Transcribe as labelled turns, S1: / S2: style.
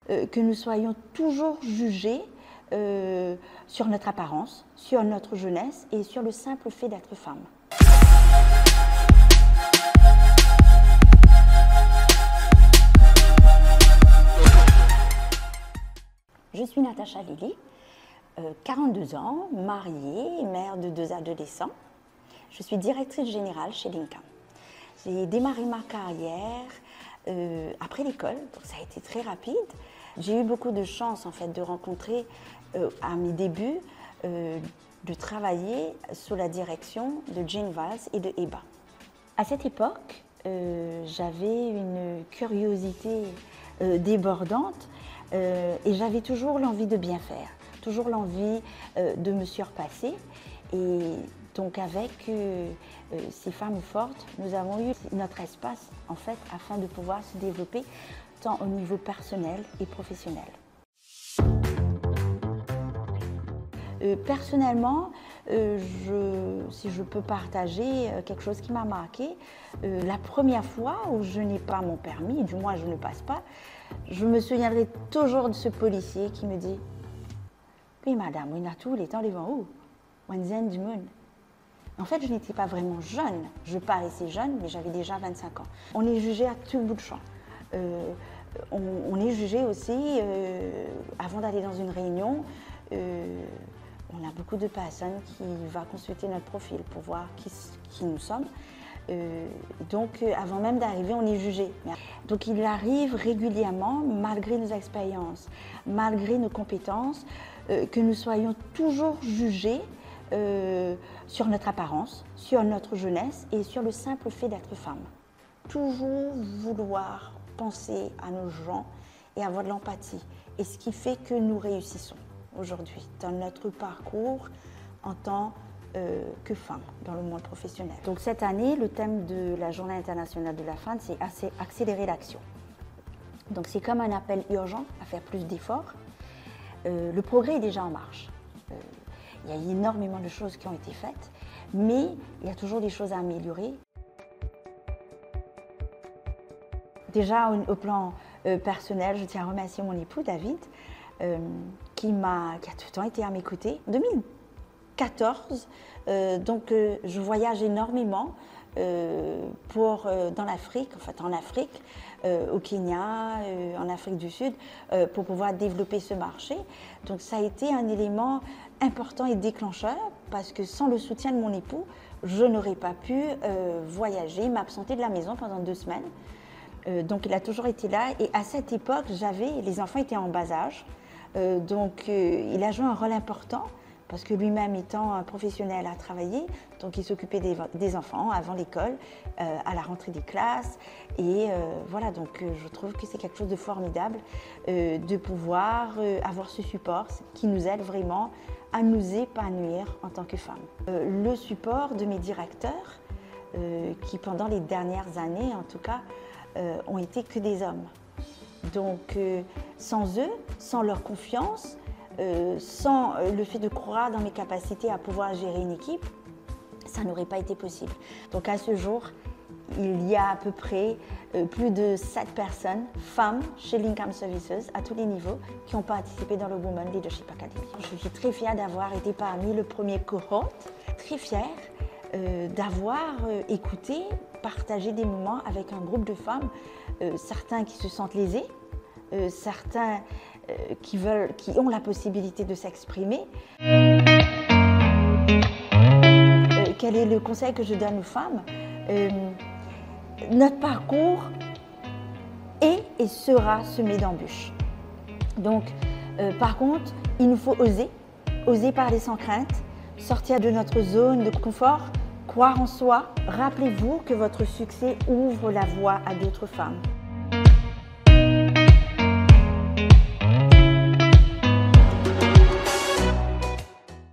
S1: que nous soyons toujours jugés sur notre apparence, sur notre jeunesse et sur le simple fait d'être femme. Je suis Natacha Lily, 42 ans, mariée, mère de 2 adolescents. Je suis directrice générale chez Lincoln. J'ai démarré ma carrière après l'école, donc ça a été très rapide. J'ai eu beaucoup de chance en fait de rencontrer à mes débuts, de travailler sous la direction de Jane Valls et de Eba. À cette époque, j'avais une curiosité débordante et j'avais toujours l'envie de bien faire, toujours l'envie de me surpasser. Et donc avec ces femmes fortes, nous avons eu notre espace en fait afin de pouvoir se développer tant au niveau personnel et professionnel. Personnellement, si je peux partager quelque chose qui m'a marqué, la première fois où je n'ai pas mon permis, du moins je ne passe pas, je me souviendrai toujours de ce policier qui me dit « Oui madame, on a tous les temps devant où? Wenzen du monde ». En fait, je n'étais pas vraiment jeune, je paraissais jeune, mais j'avais déjà 25 ans. On est jugé à tout bout de champ. On est jugé aussi, avant d'aller dans une réunion, on a beaucoup de personnes qui vont consulter notre profil pour voir qui nous sommes. Donc, avant même d'arriver, on est jugé. Donc, il arrive régulièrement, malgré nos expériences, malgré nos compétences, que nous soyons toujours jugés sur notre apparence, sur notre jeunesse et sur le simple fait d'être femme. Toujours vouloir penser à nos gens et avoir de l'empathie. Et ce qui fait que nous réussissons aujourd'hui dans notre parcours en tant que femme dans le monde professionnel. Donc cette année, le thème de la Journée internationale de la femme, c'est accélérer l'action. Donc c'est comme un appel urgent à faire plus d'efforts. Le progrès est déjà en marche. Il y a énormément de choses qui ont été faites, mais il y a toujours des choses à améliorer. Déjà, au plan personnel, je tiens à remercier mon époux, David, qui a tout le temps été à mes côtés. En 2014, je voyage énormément dans l'Afrique, en fait en Afrique, au Kenya, en Afrique du Sud, pour pouvoir développer ce marché. Donc ça a été un élément important et déclencheur parce que sans le soutien de mon époux, je n'aurais pas pu voyager, m'absenter de la maison pendant 2 semaines. Donc il a toujours été là et à cette époque, les enfants étaient en bas âge. Donc il a joué un rôle important parce que lui-même étant un professionnel à travailler, donc il s'occupait des enfants avant l'école, à la rentrée des classes. Et voilà, donc je trouve que c'est quelque chose de formidable de pouvoir avoir ce support qui nous aide vraiment à nous épanouir en tant que femmes. Le support de mes directeurs, qui pendant les dernières années en tout cas, ont été que des hommes. Donc sans eux, sans leur confiance, sans le fait de croire dans mes capacités à pouvoir gérer une équipe, ça n'aurait pas été possible. Donc à ce jour, il y a à peu près plus de 7 personnes, femmes, chez Lincoln Services, à tous les niveaux, qui ont participé dans le Women Leadership Academy. Je suis très fière d'avoir été parmi le premier cohort, très fière d'avoir écouté, partagé des moments avec un groupe de femmes, certains qui se sentent lésés, certains qui ont la possibilité de s'exprimer. Quel est le conseil que je donne aux femmes? Notre parcours est et sera semé d'embûches. Donc, par contre, il nous faut oser parler sans crainte, sortir de notre zone de confort, croire en soi. Rappelez-vous que votre succès ouvre la voie à d'autres femmes.